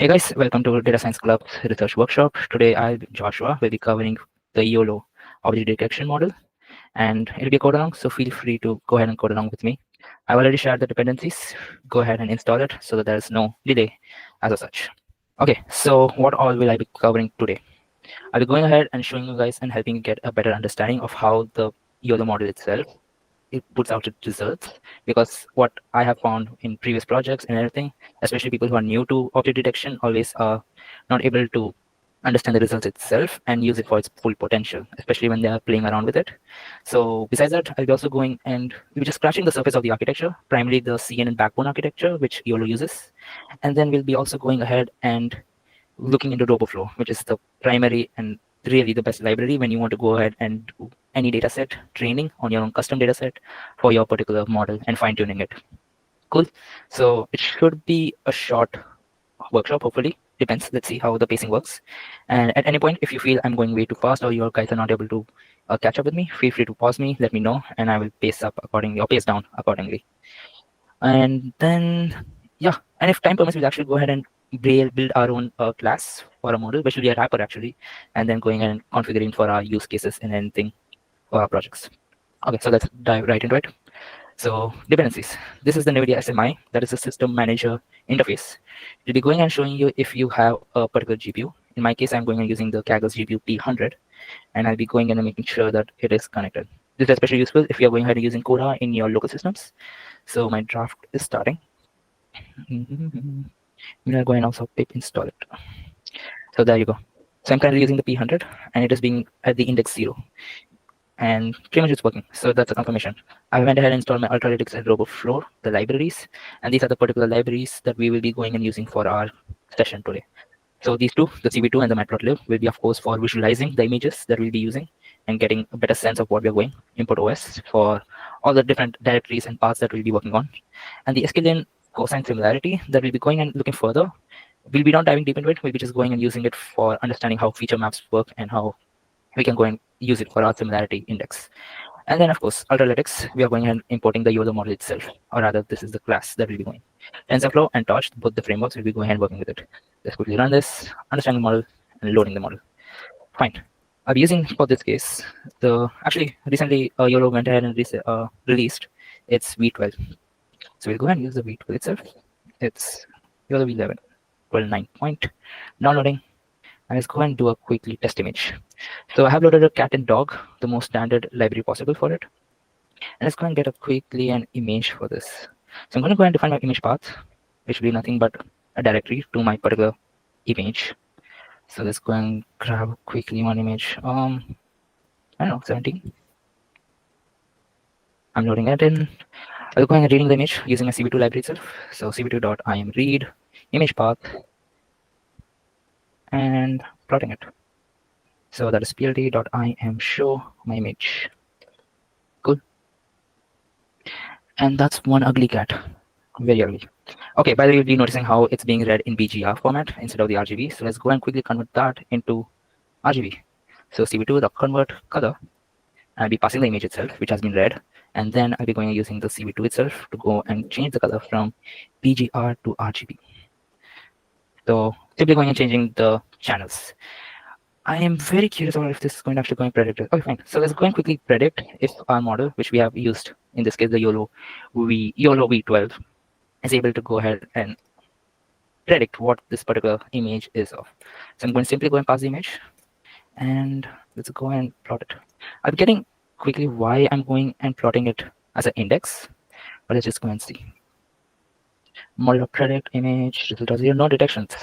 Hey guys, welcome to Data Science Club's research workshop. Today Joshua, will be covering the YOLO object detection model, and it'll be a code along, so feel free to go ahead and code along with me. I've already shared the dependencies. Go ahead and install it so that there's no delay as such. Okay, so what all will I be covering today? I'll be going ahead and showing you guys and helping you get a better understanding of how the YOLO model itself it puts out its results, because what I have found in previous projects and everything, especially people who are new to object detection, always are not able to understand the results itself and use it for its full potential, especially when they are playing around with it. So besides that, I'll be also going and we'll be just scratching the surface of the architecture, primarily the CNN backbone architecture, which YOLO uses. And then we'll be also going ahead and looking into RoboFlow, which is the primary and really the best library when you want to go ahead and do any data set training on your own custom data set for your particular model and fine tuning it. Cool. So it should be a short workshop, hopefully. Depends. Let's see how the pacing works. And at any point, if you feel I'm going way too fast or you guys are not able to catch up with me, feel free to pause me, let me know, and I will pace up accordingly or pace down accordingly. And then, yeah, and if time permits, we'll actually go ahead and build our own class for a model, which will be a wrapper actually, and then going and configuring for our use cases and anything for our projects. Okay, so let's dive right into it. So dependencies. This is the NVIDIA SMI, that is the system manager interface. It'll be going and showing you if you have a particular GPU. In my case, I'm going and using the Kaggle's GPU P100, and I'll be going and making sure that it is connected. This is especially useful if you're going ahead and using CUDA in your local systems. So my draft is starting. We are going also pip install it. So there you go. So I'm currently using the P100 and it is being at the index 0. And pretty much it's working. So that's a confirmation. I went ahead and installed my Ultralytics and RoboFlow, the libraries. And these are the particular libraries that we will be going and using for our session today. So these two, the CV2 and the matplotlib, will be of course for visualizing the images that we'll be using and getting a better sense of what we're going, input OS for all the different directories and paths that we'll be working on. And the sklearn cosine similarity that we'll be going and looking further. We'll be not diving deep into it, we'll be just going and using it for understanding how feature maps work and how we can go and use it for our similarity index. And then of course, Ultralytics, we are going and importing the YOLO model itself, or rather this is the class that will be going. TensorFlow and Torch, both the frameworks, will be going and working with it. Let's quickly run this, understanding the model and loading the model. Fine. I'll be using for this case, actually recently YOLO went ahead and released its V12. So we'll go ahead and use the V12 itself. It's YOLO V11, 12.9 point. Downloading. And let's go and do a quickly test image. So I have loaded a cat and dog, the most standard library possible for it. And let's go and get a quickly an image for this. So I'm going to go and define my image path, which will be nothing but a directory to my particular image. So let's go and grab quickly one image. I don't know, 17. I'm loading it in. I'll go and reading the image using a CV2 library itself. So cv2.imread image path and plotting it. So that is plt.im show my image. Cool. And that's one ugly cat. Very ugly. Okay, by the way, you'll be noticing how it's being read in BGR format instead of the RGB. So let's go and quickly convert that into RGB. So cv2.convert color. I'll be passing the image itself, which has been read. And then I'll be going using the CV2 itself to go and change the color from BGR to RGB. So simply going and changing the channels. I am very curious about if this is going to actually go and predict it. Okay, fine. So let's go and quickly predict if our model, which we have used, in this case, the YOLO V12, is able to go ahead and predict what this particular image is of. So I'm going to simply go and pass the image and let's go and plot it. I'm getting quickly why I'm going and plotting it as an index, but let's just go and see. Model of predict image, result of 0, no detections.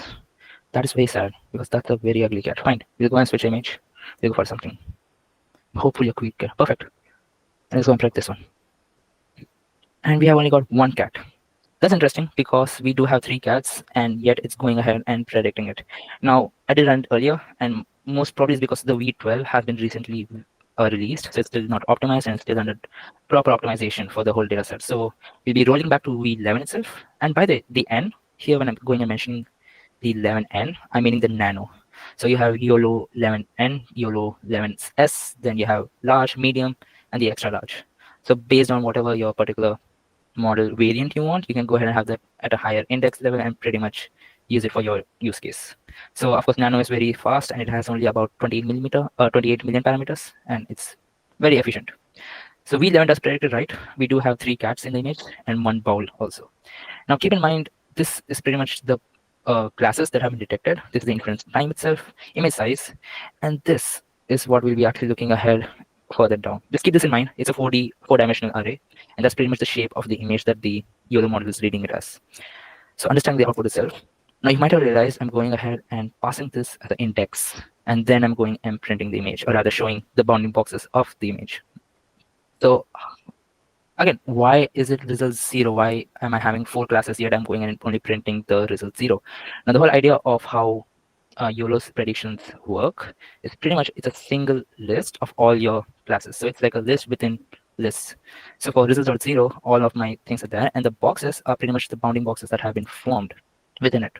That is very sad because that's a very ugly cat. Fine, we'll go and switch image. We'll go for something. Hopefully a quick cat. Perfect. And let's go and predict this one. And we have only got one cat. That's interesting because we do have 3 cats and yet it's going ahead and predicting it. Now, I did run it earlier and most probably it's because the V12 has been recently released. So it's still not optimized and it's still under proper optimization for the whole data set. So we'll be rolling back to V11 itself. And by the N, here when I'm going and mentioning the 11N, I'm meaning the nano. So you have YOLO 11N, YOLO 11S, then you have large, medium, and the extra large. So based on whatever your particular model variant you want, you can go ahead and have that at a higher index level and pretty much use it for your use case. So of course, Nano is very fast and it has only about 28 million parameters, and it's very efficient. So we learned as predicted, right? We do have 3 cats in the image and 1 bowl also. Now keep in mind, this is pretty much the classes that have been detected. This is the inference time itself, image size, and this is what we'll be actually looking ahead further down. Just keep this in mind. It's a 4-dimensional array, and that's pretty much the shape of the image that the YOLO model is reading it as. So understand the output itself. Now you might have realized I'm going ahead and passing this as an index, and then I'm going and printing the image, or rather showing the bounding boxes of the image. So again, why is it result 0? Why am I having 4 classes yet I'm going and only printing the result 0? Now the whole idea of how YOLO's predictions work is pretty much it's a single list of all your classes. So it's like a list within lists. So for results.0, all of my things are there, and the boxes are pretty much the bounding boxes that have been formed within it.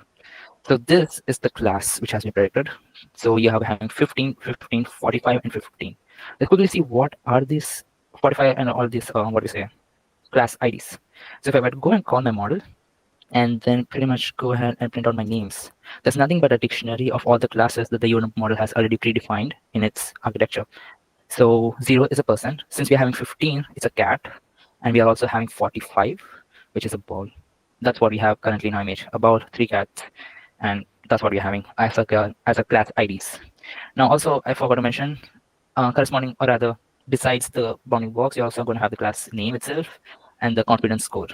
So this is the class which has been predicted. So you have having 15, 15, 45, and 15. Let's quickly see what are these 45 and all these, what do you say, class IDs. So if I were to go and call my model, and then pretty much go ahead and print out my names. There's nothing but a dictionary of all the classes that the YOLO model has already predefined in its architecture. So 0 is a person. Since we're having 15, it's a cat. And we are also having 45, which is a ball. That's what we have currently in our image, about 3 cats. And that's what we're having as a class IDs. Now also, I forgot to mention, corresponding, or rather, besides the bounding box, you're also going to have the class name itself and the confidence score.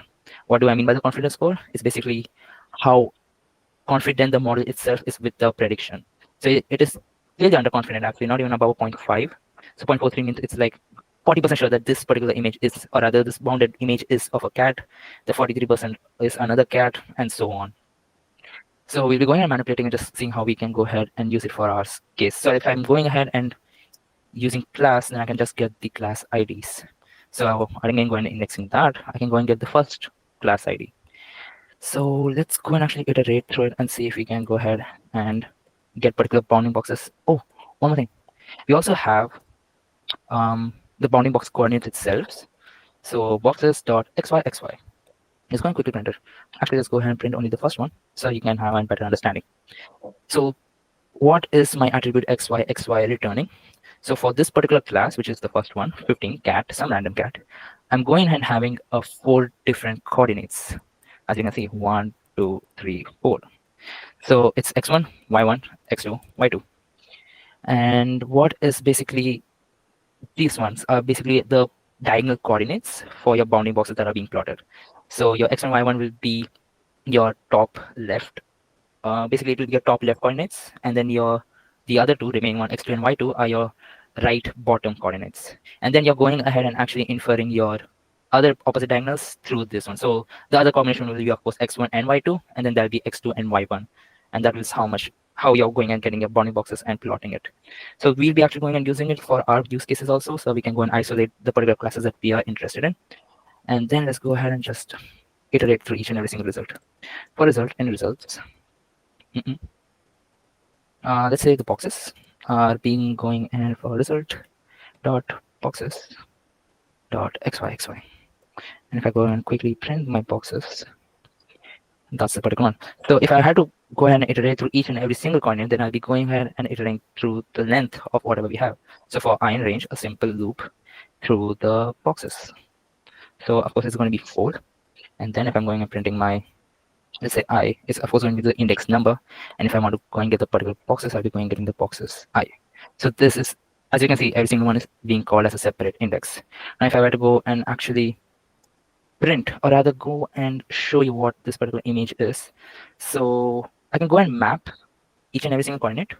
What do I mean by the confidence score? It's basically how confident the model itself is with the prediction. So it is clearly underconfident, actually, not even above 0.5. So 0.43 means it's like 40% sure that this particular image is, or rather this bounded image is of a cat. The 43% is another cat, and so on. So we'll be going and manipulating and just seeing how we can go ahead and use it for our case. So if I'm going ahead and using class, then I can just get the class IDs. So I can go and indexing that. I can go and get the first class ID. So let's go and actually iterate through it and see if we can go ahead and get particular bounding boxes. Oh, one more thing. We also have the bounding box coordinates itself. So boxes.xyxy. It's going to quickly print it. Actually, let's go ahead and print only the first one so you can have a better understanding. So what is my attribute xyxy returning? So for this particular class, which is the first one, 15 cat, some random cat, I'm going and having 4 different coordinates. As you can see, 1, 2, 3, 4. So it's x1, y1, x2, y2. And what is basically these ones are basically the diagonal coordinates for your bounding boxes that are being plotted. So your x1, y1 will be your top left. Basically, it will be your top left coordinates, and then the other 2 remaining one, x2 and y2, are your right bottom coordinates. And then you're going ahead and actually inferring your other opposite diagonals through this one. So the other combination will be, of course, x1 and y2, and then there'll be x2 and y1. And that is how you're going and getting your bounding boxes and plotting it. So we'll be actually going and using it for our use cases also, so we can go and isolate the particular classes that we are interested in. And then let's go ahead and just iterate through each and every single result. For result and results, let's say the boxes are being going and for result dot boxes dot xyxy. And if I go and quickly print my boxes, that's the particular one. So if I had to go ahead and iterate through each and every single coordinate, then I'll be going ahead and iterating through the length of whatever we have. So for I in range, a simple loop through the boxes. So of course it's going to be 4. And then if I'm going and printing my, let's say I, it's of course going to be the index number. And if I want to go and get the particular boxes, I'll be going and getting the boxes I. So this is, as you can see, every single one is being called as a separate index. Now if I were to go and actually print, or rather go and show you what this particular image is, so I can go and map each and every single coordinate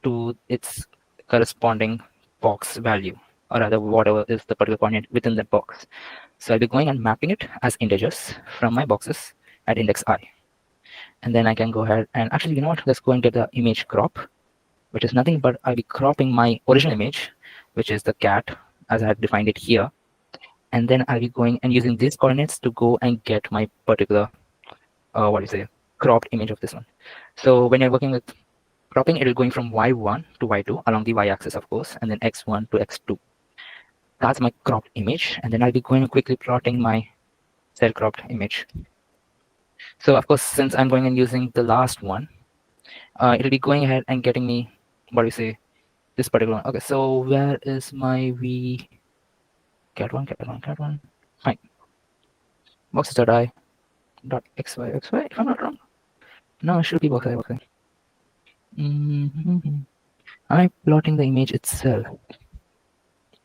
to its corresponding box value, or rather whatever is the particular coordinate within that box. So I'll be going and mapping it as integers from my boxes at index I. And then I can go ahead and actually, you know what, let's go and get the image crop, which is nothing but I'll be cropping my original image, which is the cat as I had defined it here. And then I'll be going and using these coordinates to go and get my particular, cropped image of this one. So when you're working with cropping, it will going from y1 to y2 along the y-axis, of course, and then x1 to x2. That's my cropped image. And then I'll be going and quickly plotting my cell cropped image. So of course, since I'm going and using the last one, it'll be going ahead and getting me, what do you say, this particular one. Okay, so where is my v cat one? Fine. Boxes.I dot xy, if I'm not wrong. No, it should be boxi. Mm-hmm. Am I plotting the image itself?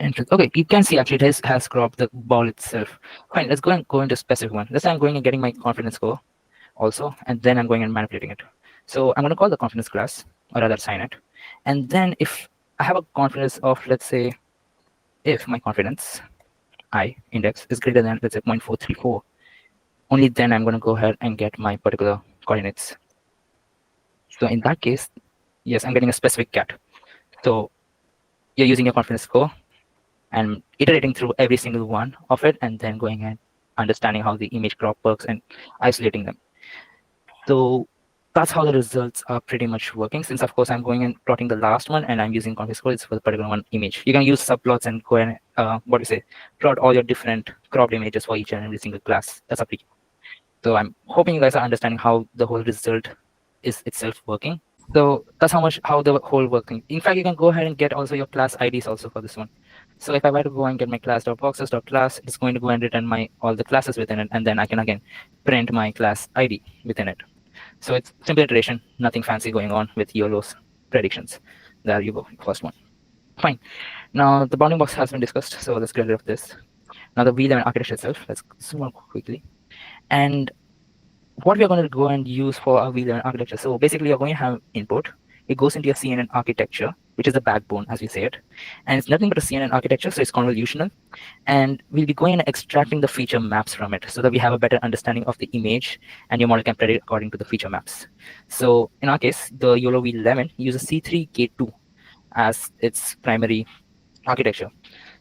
Okay, you can see actually it has cropped the ball itself. Fine, let's go into a specific one. Let's say I'm going and getting my confidence score also, and then I'm going and manipulating it. So I'm going to call the confidence class, or rather assign it. And then if I have a confidence of, let's say, if my confidence I index is greater than, let's say, 0.434, only then I'm going to go ahead and get my particular coordinates. So in that case, yes, I'm getting a specific cat. So you're using your confidence score and iterating through every single one of it, and then going and understanding how the image crop works and isolating them. So that's how the results are pretty much working. Since of course I'm going and plotting the last one and I'm using confidence score, it's for the particular one image. You can use subplots and go and plot all your different cropped images for each and every single class. That's up to you. So I'm hoping you guys are understanding how the whole result is itself working. So that's how the whole working. In fact, you can go ahead and get also your class IDs also for this one. So if I were to go and get my class.boxes.class, it's going to go and return my all the classes within it, and then I can again print my class ID within it. So it's simple iteration, nothing fancy going on with YOLO's predictions. There you go, first one. Fine. Now the bounding box has been discussed, so let's get rid of this. Now the V11 architecture itself, let's zoom on quickly. And what we are going to go and use for our V11 architecture. So basically you're going to have input. It goes into your CNN architecture, which is the backbone as we say it. And it's nothing but a CNN architecture, so it's convolutional. And we'll be going and extracting the feature maps from it so that we have a better understanding of the image and your model can predict according to the feature maps. So in our case, the YOLO V11 uses C3K2 as its primary architecture.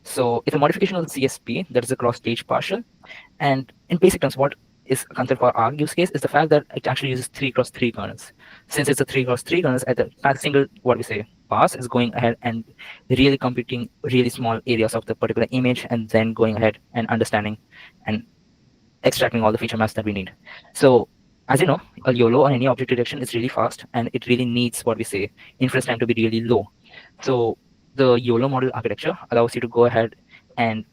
So it's a modification of the CSP, that is a cross-stage partial. And in basic terms, what is considered for our use case is the fact that it actually uses 3x3 kernels. Since it's a 3x3 kernels, at a single, pass is going ahead and really computing really small areas of the particular image and then going ahead and understanding and extracting all the feature maps that we need. So as you know, a YOLO or any object detection is really fast and it really needs inference time to be really low. So the YOLO model architecture allows you to go ahead and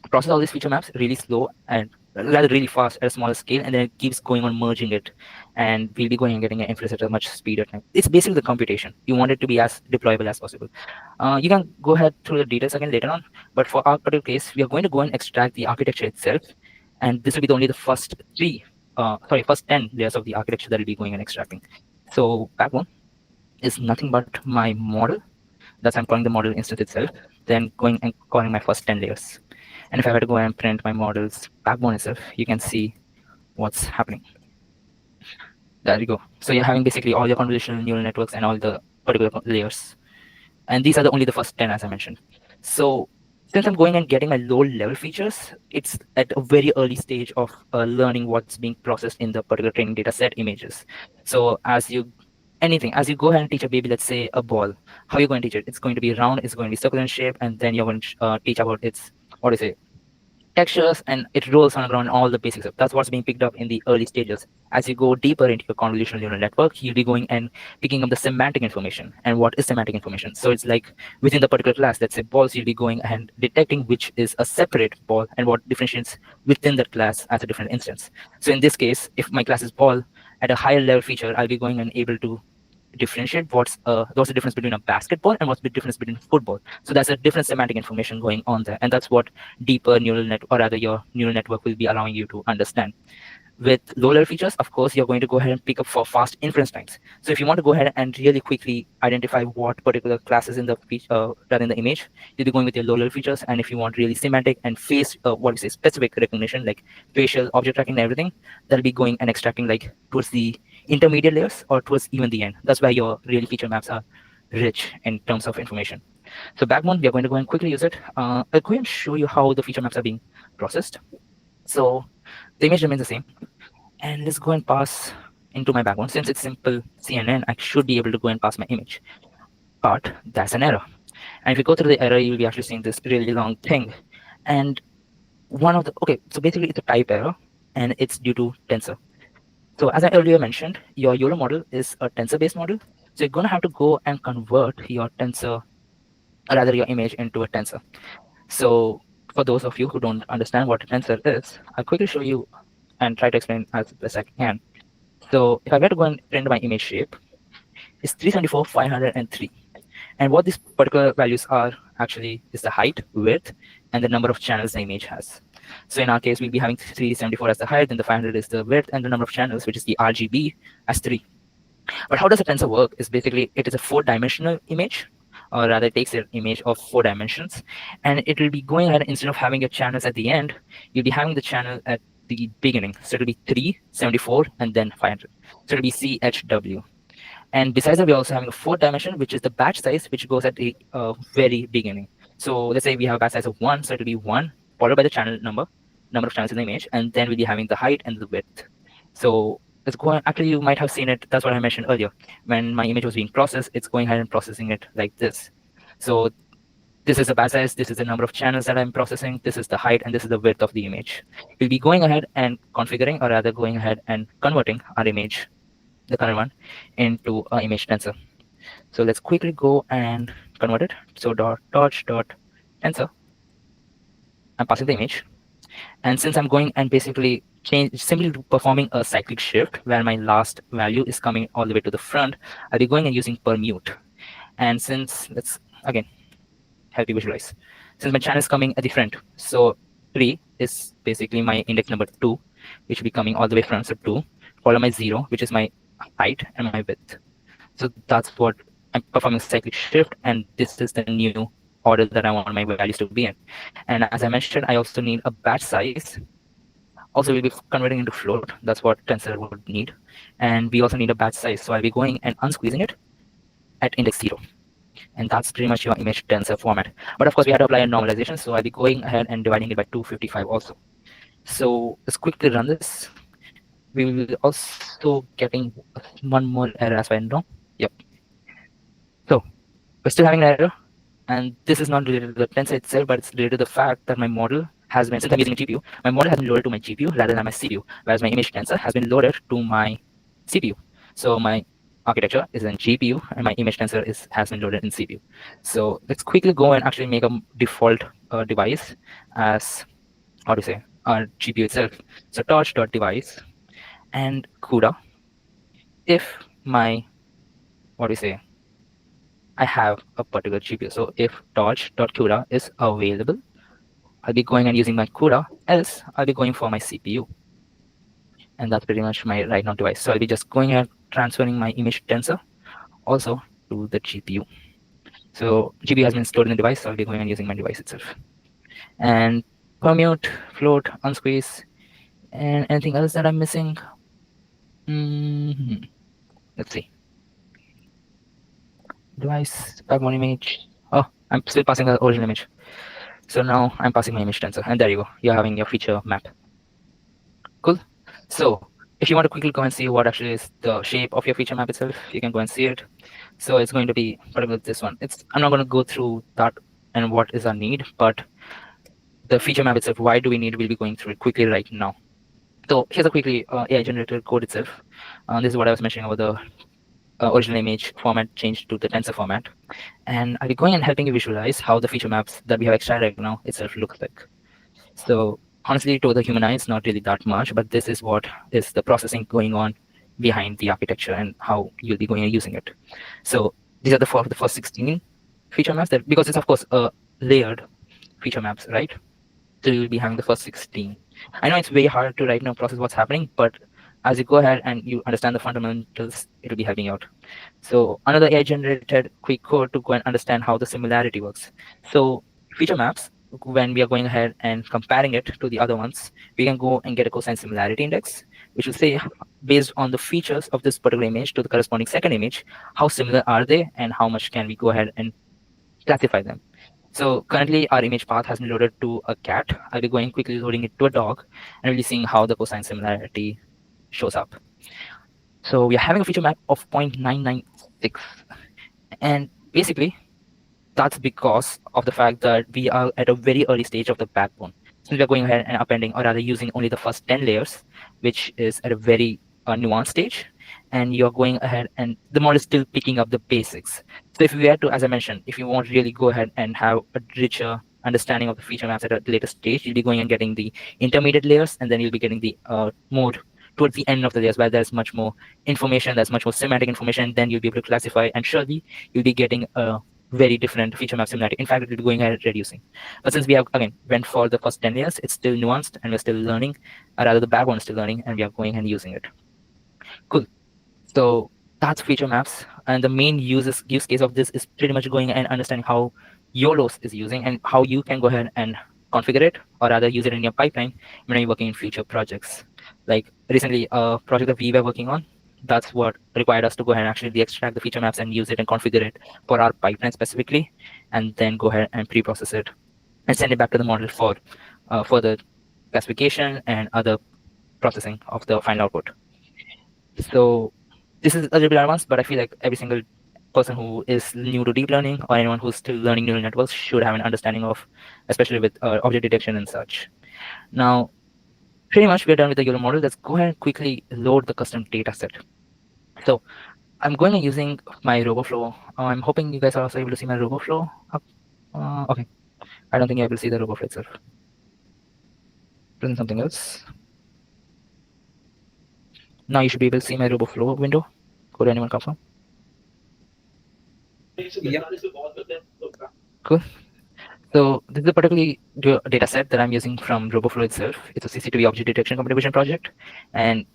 process all these feature maps really slow and rather really fast at a smaller scale, and then it keeps going on merging it, and we'll be going and getting an inference at a much speeder time. It's basically the computation. You want it to be as deployable as possible. You can go ahead through the details again later on, but for our particular case, we are going to go and extract the architecture itself, and this will be only the first 10 layers of the architecture that will be going and extracting. So backbone is nothing but my model. That's I'm calling the model instance itself, then going and calling my first 10 layers. And if I were to go and print my model's backbone itself, you can see what's happening. There you go. So you're having basically all your convolutional neural networks and all the particular layers. And these are only the first 10, as I mentioned. So since I'm going and getting my low level features, it's at a very early stage of learning what's being processed in the particular training data set images. So as you go ahead and teach a baby, let's say a ball, how are you going to teach it? It's going to be round, it's going to be circular in shape, and then you're going to teach about its, textures, and it rolls on the ground, all the basics. That's what's being picked up in the early stages. As you go deeper into your convolutional neural network, you'll be going and picking up the semantic information. And what is semantic information? So it's like within the particular class, let's say balls, you'll be going and detecting which is a separate ball and what differentiates within that class as a different instance. So in this case, if my class is ball, at a higher level feature, I'll be going and able to differentiate what's the difference between a basketball and what's the difference between football. So that's a different semantic information going on there, and that's what deeper neural net, or rather your neural network, will be allowing you to understand. With low level features, of course, you're going to go ahead and pick up for fast inference times. So if you want to go ahead and really quickly identify what particular class is in the rather in the image, you'll be going with your low level features. And if you want really semantic and face specific recognition, like facial object tracking and everything, that'll be going and extracting like towards the intermediate layers or towards even the end. That's where your real feature maps are rich in terms of information. So backbone, we are going to go and quickly use it. I'll go and show you how the feature maps are being processed. So the image remains the same. And let's go and pass into my backbone. Since it's simple CNN, I should be able to go and pass my image. But that's an error. And if you go through the error, you'll be actually seeing this really long thing. And so basically it's a type error, and it's due to tensor. So as I earlier mentioned, your YOLO model is a tensor-based model. So you're going to have to go and convert your tensor, or rather your image, into a tensor. So for those of you who don't understand what a tensor is, I'll quickly show you and try to explain as best I can. So if I were to go and print my image shape, it's 374, 503. And what these particular values are actually is the height, width, and the number of channels the image has. So in our case, we'll be having 374 as the height, and the 500 is the width, and the number of channels, which is the RGB, as 3. But how does a tensor work is basically it is a 4-dimensional image, or rather it takes an image of 4 dimensions, and it will be going ahead, instead of having your channels at the end, you'll be having the channel at the beginning. So it'll be 374 and then 500. So it'll be CHW. And besides that, we're also having a 4th dimension, which is the batch size, which goes at the very beginning. So let's say we have a batch size of 1, so it'll be 1 followed by the channel number of channels in the image, and then we'll be having the height and the width. So let's go on. Actually, you might have seen it. That's what I mentioned earlier. When my image was being processed, it's going ahead and processing it like this. So this is the batch size, this is the number of channels that I'm processing, this is the height, and this is the width of the image. We'll be going ahead and configuring, or rather going ahead and converting our image, the current one, into an image tensor. So let's quickly go and convert it. So .torch.tensor, I'm passing the image. And since I'm going and basically simply performing a cyclic shift where my last value is coming all the way to the front, I'll be going and using permute. And since, let's again help you visualize. Since my channel is coming at the front, so 3 is basically my index number 2, which will be coming all the way front, so 2, followed by 0, which is my height and my width. So that's what I'm performing a cyclic shift, and this is the new order that I want my values to be in. And as I mentioned, I also need a batch size. Also, we'll be converting into float. That's what tensor would need. And we also need a batch size. So I'll be going and unsqueezing it at index 0. And that's pretty much your image tensor format. But of course, we had to apply a normalization. So I'll be going ahead and dividing it by 255 also. So let's quickly run this. We will be also getting one more error as well. No? Yep. So we're still having an error. And this is not related to the tensor itself, but it's related to the fact that my model has been, since I'm using a GPU, my model has been loaded to my GPU rather than my CPU, whereas my image tensor has been loaded to my CPU. So my architecture is in GPU and my image tensor has been loaded in CPU. So let's quickly go and actually make a default device as, how to say, our GPU itself. So torch.device and CUDA. If my, what do you say, I have a particular GPU. So if torch.CUDA is available, I'll be going and using my CUDA, else I'll be going for my CPU. And that's pretty much my right now device. So I'll be just going and transferring my image tensor also to the GPU. So GPU has been stored in the device, so I'll be going and using my device itself. And permute, float, unsqueeze, and anything else that I'm missing? Let's see. Device, backbone image. Oh, I'm still passing the original image. So now I'm passing my image tensor, and there you go. You're having your feature map. Cool. So if you want to quickly go and see what actually is the shape of your feature map itself, you can go and see it. So it's going to be particularly this one. I'm not going to go through that and what is our need, but the feature map itself, why do we need, we'll be going through it quickly right now. So here's a quickly AI generated code itself. This is what I was mentioning about the original image format changed to the tensor format. And I'll be going and helping you visualize how the feature maps that we have extracted right now itself look like. So honestly, to the human eye, it's not really that much, but this is what is the processing going on behind the architecture and how you'll be going and using it. So these are the first 16 feature maps, that because it's of course layered feature maps, right? So you'll be having the first 16. I know it's very hard to right now process what's happening, but as you go ahead and you understand the fundamentals, it'll be helping you out. So another AI generated quick code to go and understand how the similarity works. So feature maps, when we are going ahead and comparing it to the other ones, we can go and get a cosine similarity index, which will say, based on the features of this particular image to the corresponding second image, how similar are they and how much can we go ahead and classify them. So currently our image path has been loaded to a cat. I'll be going quickly loading it to a dog, and we'll be seeing how the cosine similarity shows up. So we are having a feature map of 0.996, and basically that's because of the fact that we are at a very early stage of the backbone. Since we are going ahead and appending, or rather using only the first 10 layers, which is at a very a nuanced stage, and you're going ahead and the model is still picking up the basics. So if we were to, as I mentioned, if you want to really go ahead and have a richer understanding of the feature maps at a later stage, you'll be going and getting the intermediate layers, and then you'll be getting the more towards the end of the layers where there's much more information, there's much more semantic information, then you'll be able to classify, and surely you'll be getting a very different feature map similarity. In fact, it will be going ahead and reducing. But since we have again went for the first 10 layers, it's still nuanced and we're still learning, or rather the backbone is still learning, and we are going and using it. Cool. So that's feature maps, and the main use case of this is pretty much going and understanding how YOLOS is using and how you can go ahead and configure it, or rather use it in your pipeline when you're working in future projects. Like recently, a project that we were working on, that's what required us to go ahead and actually extract the feature maps and use it and configure it for our pipeline specifically, and then go ahead and pre-process it and send it back to the model for further classification and other processing of the final output. So this is a little bit advanced, but I feel like every single person who is new to deep learning or anyone who's still learning neural networks should have an understanding of, especially with object detection and such. Now, pretty much we're done with the YOLO model. Let's go ahead and quickly load the custom data set. So I'm going and using my RoboFlow. I'm hoping you guys are also able to see my RoboFlow up. Okay, I don't think you're able to see the RoboFlow itself. Present something else. Now you should be able to see my RoboFlow window. Could anyone confirm? Yeah. Cool. So this is a particularly data set that I'm using from RoboFlow itself. It's a CCTV object detection computer vision project, and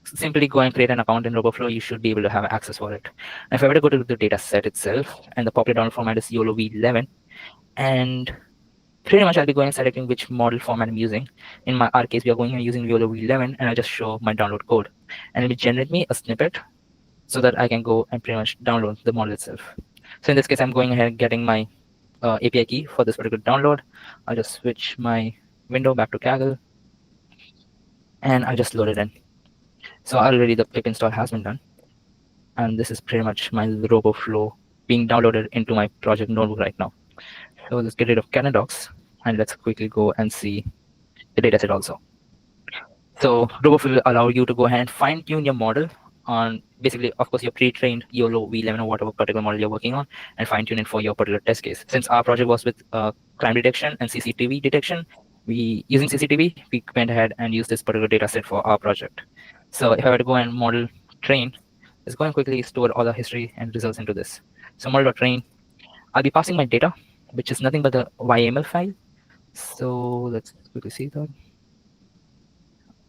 simply go and create an account in RoboFlow. You should be able to have access for it. And if I were to go to the data set itself, and the popular download format is YOLO V11, and pretty much I'll be going and selecting which model format I'm using. In our case, we are going and using YOLO V11, and I'll just show my download code, and it'll generate me a snippet so that I can go and pretty much download the model itself. So in this case, I'm going ahead and getting my API key for this particular download. I'll just switch my window back to Kaggle, and I'll just load it in. So already the pip install has been done, and this is pretty much my RoboFlow being downloaded into my project notebook right now. So let's get rid of Canon docs, and let's quickly go and see the dataset also. So RoboFlow will allow you to go ahead and fine tune your model on basically, of course, your pre-trained YOLO V11 or whatever particular model you're working on, and fine tune it for your particular test case. Since our project was with crime detection and CCTV detection, using CCTV, we went ahead and used this particular data set for our project. So if I were to go and model train, let's go and quickly store all the history and results into this. So model.train, I'll be passing my data, which is nothing but the YAML file. So let's quickly see that.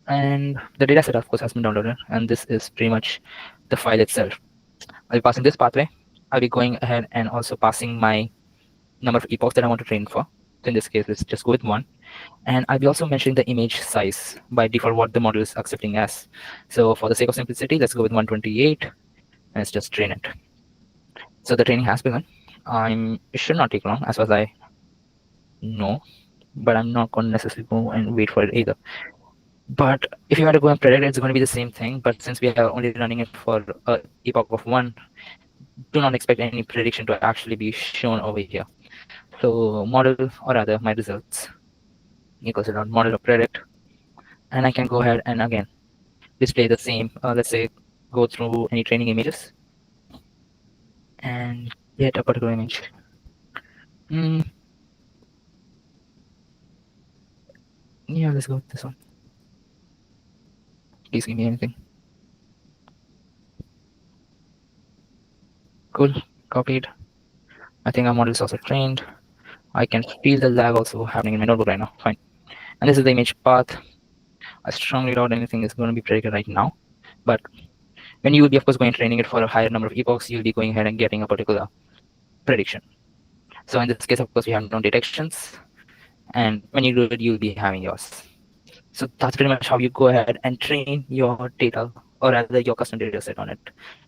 And the dataset, of course, has been downloaded, and this is pretty much the file itself. I'll be passing this pathway. I'll be going ahead and also passing my number of epochs that I want to train for. So in this case, let's just go with 1. And I'll be also mentioning the image size by default, what the model is accepting as. So for the sake of simplicity, let's go with 128, and let's just train it. So the training has begun. It should not take long, as far as I know, but I'm not going to necessarily go and wait for it either. But if you want to go and predict, it's going to be the same thing. But since we are only running it for an epoch of 1, do not expect any prediction to actually be shown over here. So model, or rather my results, equals to model of predict. And I can go ahead and again display the same, let's say, go through any training images and get a particular image. Yeah, let's go with this one. Please give me anything. Cool, copied. I think our model is also trained. I can feel the lag also happening in my notebook right now. Fine. And this is the image path. I strongly doubt anything is going to be predicted right now. But when you will be, of course, going training it for a higher number of epochs, you'll be going ahead and getting a particular prediction. So in this case, of course, we have no detections. And when you do it, you'll be having yours. So that's pretty much how you go ahead and train your data, or rather your custom data set on it.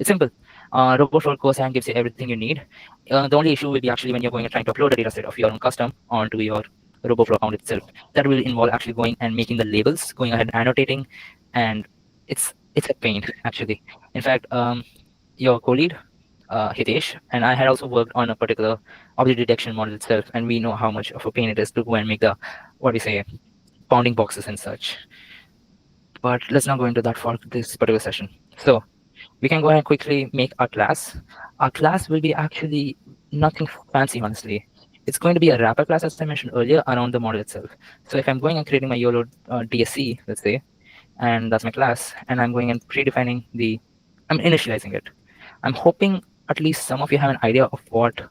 It's simple. RoboFlow goes and gives you everything you need. The only issue will be actually when you're going and trying to upload a data set of your own custom onto your RoboFlow account itself. That will involve actually going and making the labels, going ahead and annotating, and it's a pain actually. In fact, your co-lead, Hitesh, and I had also worked on a particular object detection model itself, and we know how much of a pain it is to go and make the, what do you say, bounding boxes and such. but let's not go into that for this particular session. So we can go ahead and quickly make our class. Our class will be actually nothing fancy, honestly. It's going to be a wrapper class, as I mentioned earlier, around the model itself. So if I'm going and creating my YOLO DSC, let's say, and that's my class, and I'm going and predefining I'm initializing it. I'm hoping at least some of you have an idea of what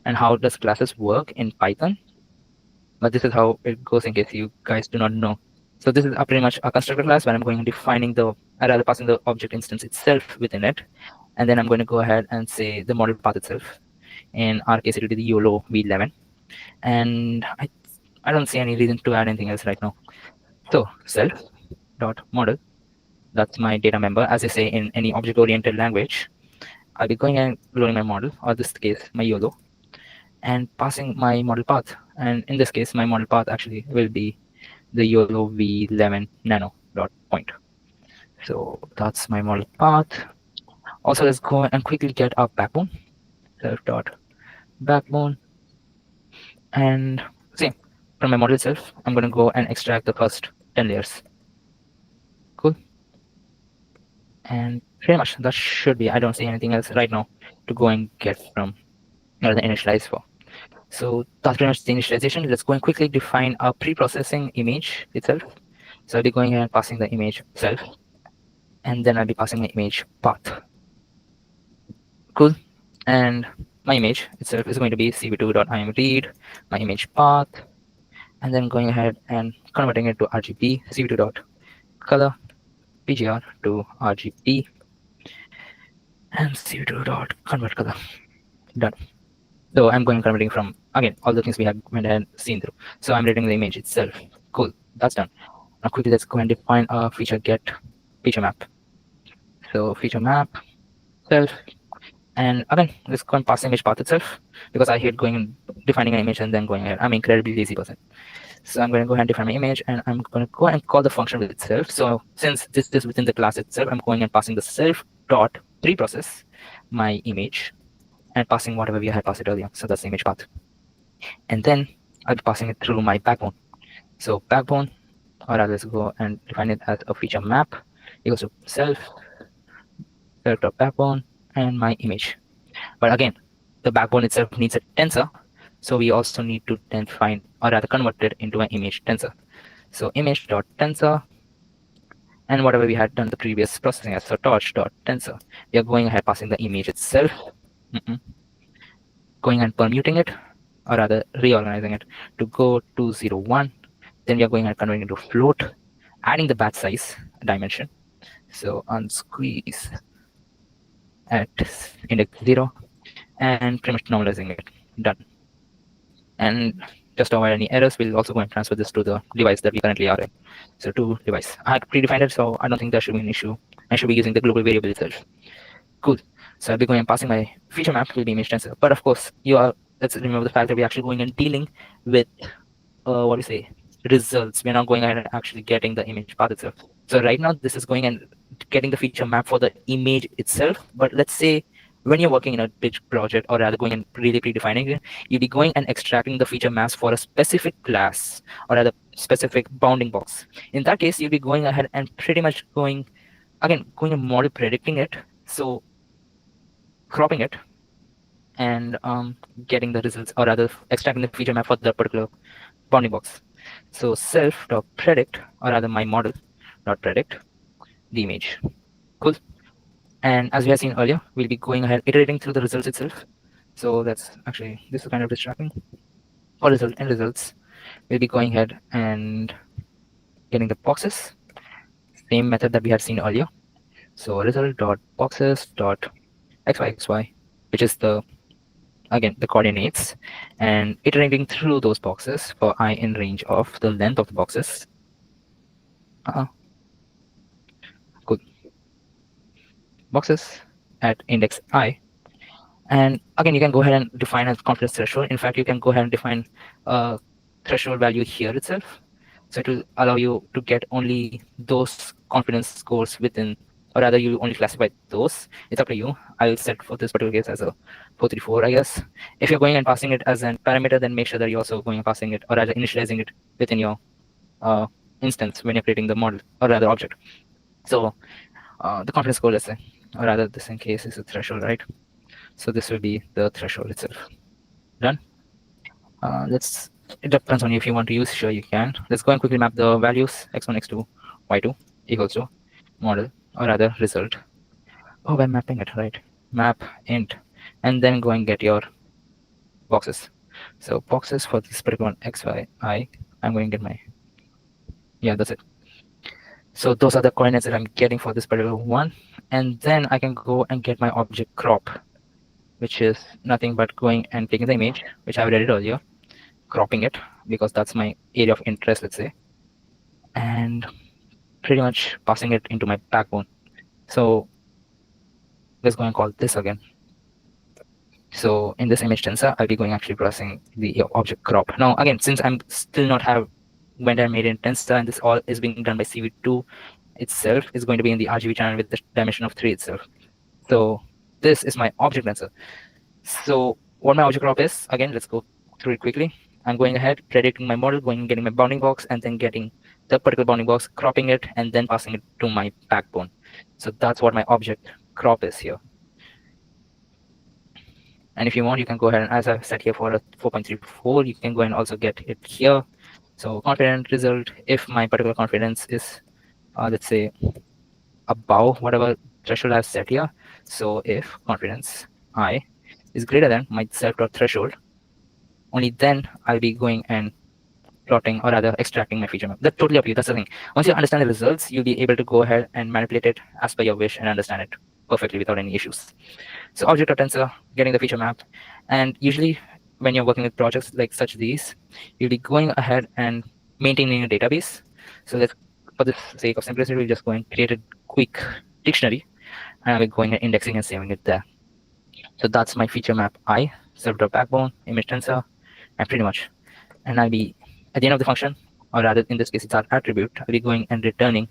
and how does classes work in Python, but this is how it goes in case you guys do not know. So this is pretty much a constructor class where I'm going and defining I rather passing the object instance itself within it, and then I'm going to go ahead and say the model path itself. In our case, it will be the YOLO v11, and I don't see any reason to add anything else right now. So self dot model, that's my data member, as I say in any object-oriented language. I'll be going and loading my model, or this case my YOLO, and passing my model path. And in this case, my model path actually will be the YOLO v11 nano dot point. So that's my model path. Also, let's go and quickly get our backbone. Self dot backbone, and same from my model itself, I'm going to go and extract the first 10 layers. Cool. And pretty much that should be, I don't see anything else right now to go and get from the initialize for. So that's pretty much the initialization. Let's go and quickly define our pre-processing image itself. So I'll be going ahead and passing the image itself, and then I'll be passing the image path. Cool. And my image itself is going to be cv2.imread, my image path, and then going ahead and converting it to RGB, cv2.color, PGR to RGB, and cv2.convert color. Done. So I'm going converting from, again, all the things we have went ahead and seen through. So I'm reading the image itself. Cool, that's done. Now quickly let's go and define a feature map. So feature map self, and again let's go and pass the image path itself, because I hate going and defining an image and then going ahead. I'm an incredibly lazy person. So I'm going to go ahead and define my image, and I'm going to go and call the function with itself. So since this is within the class itself, I'm going and passing the self dot preprocess my image, and passing whatever we had passed it earlier. So that's the image path. And then I'll be passing it through my backbone. So backbone, or rather let's go and define it as a feature map equals to self.backbone and my image. But again, the backbone itself needs a tensor. So we also need to then find, or rather convert it into an image tensor. So image.tensor, and whatever we had done the previous processing as, so torch.tensor, we are going ahead passing the image itself, going and permuting it, or rather reorganizing it to go 201. Then we are going and converting into float, adding the batch size dimension. So unsqueeze at index 0, and pretty much normalizing it. Done. And just to avoid any errors, we'll also go and transfer this to the device that we currently are in. So to device, I had predefined it, so I don't think there should be an issue. I should be using the global variable itself. Cool. So I'll be going and passing my feature map will be image tensor. But of course, let's remember the fact that we're actually going and dealing with what do you say, results. We're not going ahead and actually getting the image path itself. So right now, this is going and getting the feature map for the image itself. But let's say when you're working in a big project, or rather going and really predefining it, you'll be going and extracting the feature maps for a specific class, or rather specific bounding box. In that case, you'll be going ahead and pretty much going and model predicting it. So cropping it and getting the results, or rather extracting the feature map for that particular bounding box. So self.predict, or rather my model.predict the image. Cool. And as we have seen earlier, we'll be going ahead iterating through the results itself. So that's actually, this is kind of distracting. For results, we'll be going ahead and getting the boxes, same method that we had seen earlier. So result.boxes.xyxy, which is the coordinates, and iterating through those boxes for I in range of the length of the boxes. Good. Boxes at index I. And again, you can go ahead and define a confidence threshold. In fact, you can go ahead and define a threshold value here itself. So it will allow you to get only those confidence scores within, or rather you only classify those. It's up to you. I'll set for this particular case as a 434, I guess. If you're going and passing it as a parameter, then make sure that you're also going and passing it, or rather initializing it within your instance when you're creating the model or rather object. So the confidence score, let's say, or rather this in case is a threshold, right? So this will be the threshold itself. Done. Let's, it depends on you if you want to use, sure you can. Let's go and quickly map the values x1, x2, y2 equals to model or rather result. Oh, by mapping it, right? Map int, and then go and get your boxes. So boxes for this particular one, x, y, I, I'm going to get my, yeah, that's it. So those are the coordinates that I'm getting for this particular one. And then I can go and get my object crop, which is nothing but going and taking the image, which I did earlier, cropping it because that's my area of interest, let's say, and pretty much passing it into my backbone. So let's go and call this again. So in this image tensor, I'll be going actually processing the object crop. Now again, since I'm still not have when I made it in tensor, and this all is being done by CV2 itself, is going to be in the RGB channel with the dimension of 3 itself. So this is my object tensor. So what my object crop is, again, let's go through it quickly. I'm going ahead, predicting my model, going and getting my bounding box, and then getting the particular bounding box, cropping it, and then passing it to my backbone. So that's what my object crop is here. And if you want, you can go ahead and, as I've set here for a 4.34, you can go and also get it here. So confident result, if my particular confidence is, let's say, above whatever threshold I've set here. So if confidence I is greater than my self.threshold, only then I'll be going and plotting or rather extracting my feature map. That's totally up to you. That's the thing. Once you understand the results, you'll be able to go ahead and manipulate it as per your wish and understand it perfectly without any issues. So object or tensor, getting the feature map. And usually when you're working with projects like such these, you'll be going ahead and maintaining a database. So let's, for the sake of simplicity, we'll just go and create a quick dictionary and I'll be going and indexing and saving it there. So that's my feature map I, self.backbone, image tensor, and pretty much. And I'll be at the end of the function, or rather in this case it's our attribute, I'll be going and returning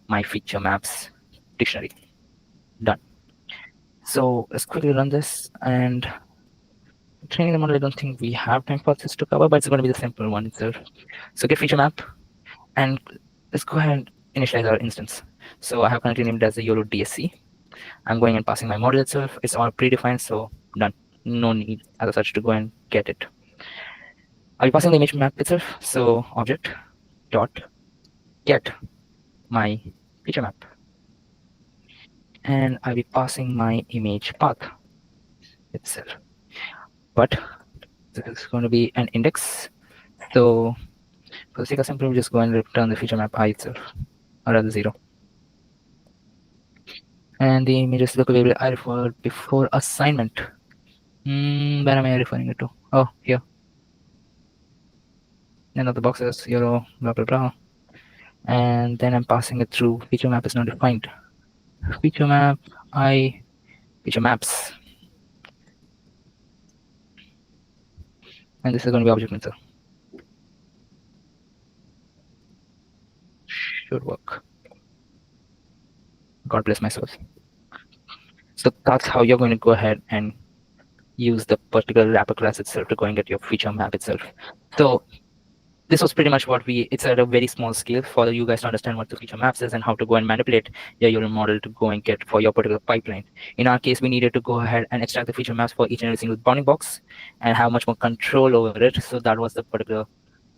my feature maps dictionary. Done. So let's quickly run this, and training the model, I don't think we have time for this to cover, but it's going to be the simple one itself. So get feature map, and let's go ahead and initialize our instance. So I have currently named it as the YOLO DSC. I'm going and passing my model itself. It's all predefined, so done. No need as such to go and get it. I'll be passing the image map itself. So object dot get my feature map, and I'll be passing my image path itself. But this is going to be an index. So for the sake of simple, we'll just go and return the feature map I itself, or rather 0. And the images look available I referred before assignment. Where am I referring it to? Oh, here. None of the boxes, YOLO, blah blah blah. And then I'm passing it through feature map is not defined. Feature map I, feature maps. And this is going to be object tensor. Should work. God bless my soul. So that's how you're going to go ahead and use the particular wrapper class itself to go and get your feature map itself. So this was pretty much what it's at a very small scale for you guys to understand what the feature maps is and how to go and manipulate your YOLO model to go and get for your particular pipeline. In our case, we needed to go ahead and extract the feature maps for each and every single bounding box and have much more control over it. So that was the particular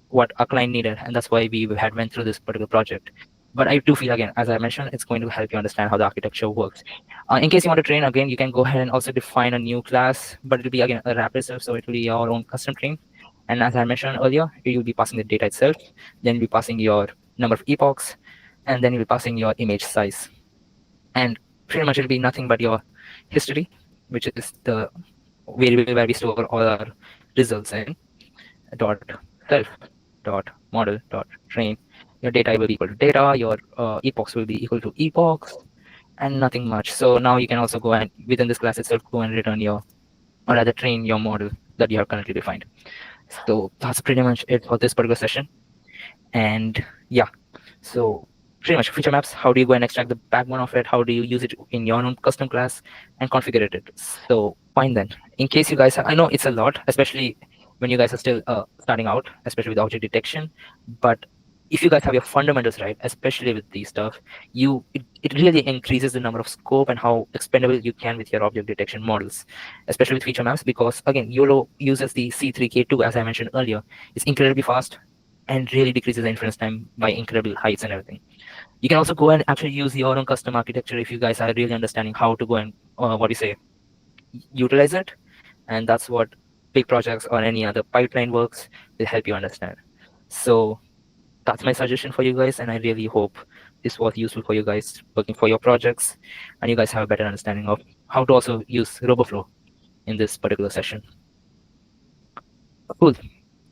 what our client needed, and that's why we had went through this particular project. But I do feel, again, as I mentioned, it's going to help you understand how the architecture works. In case you want to train, again, you can go ahead and also define a new class, but it'll be, again, a wrapper itself, so it will be your own custom train. And as I mentioned earlier, you'll be passing the data itself, then you'll be passing your number of epochs, and then you'll be passing your image size. And pretty much it'll be nothing but your history, which is the variable where we store all our results in, dot self dot model dot train. Your data will be equal to data, your epochs will be equal to epochs, and nothing much. So now you can also go and within this class itself go and return your, or rather train your model that you have currently defined. So that's pretty much it for this particular session. And yeah, so pretty much feature maps, how do you go and extract the backbone of it, how do you use it in your own custom class and configure it. So fine then, in case you guys I know it's a lot, especially when you guys are still starting out, especially with object detection, but if you guys have your fundamentals right, especially with these stuff, it really increases the number of scope and how expendable you can with your object detection models, especially with feature maps, because again, YOLO uses the C3K2, as I mentioned earlier. It's incredibly fast and really decreases the inference time by incredible heights and everything. You can also go and actually use your own custom architecture if you guys are really understanding how to go and what do you say, utilize it. And that's what big projects or any other pipeline works will help you understand. So that's my suggestion for you guys, and I really hope this was useful for you guys working for your projects, and you guys have a better understanding of how to also use RoboFlow in this particular session. Cool.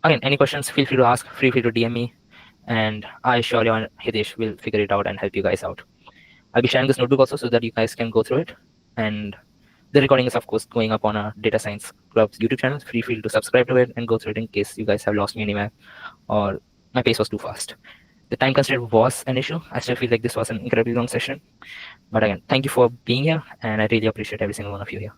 Again, any questions, feel free to ask, feel free to DM me, and I surely and Hitesh will figure it out and help you guys out. I'll be sharing this notebook also so that you guys can go through it. And the recording is, of course, going up on our Data Science Club's YouTube channel. Feel free to subscribe to it and go through it in case you guys have lost me anywhere or my pace was too fast. The time constraint was an issue. I still feel like this was an incredibly long session. But again, thank you for being here, and I really appreciate every single one of you here.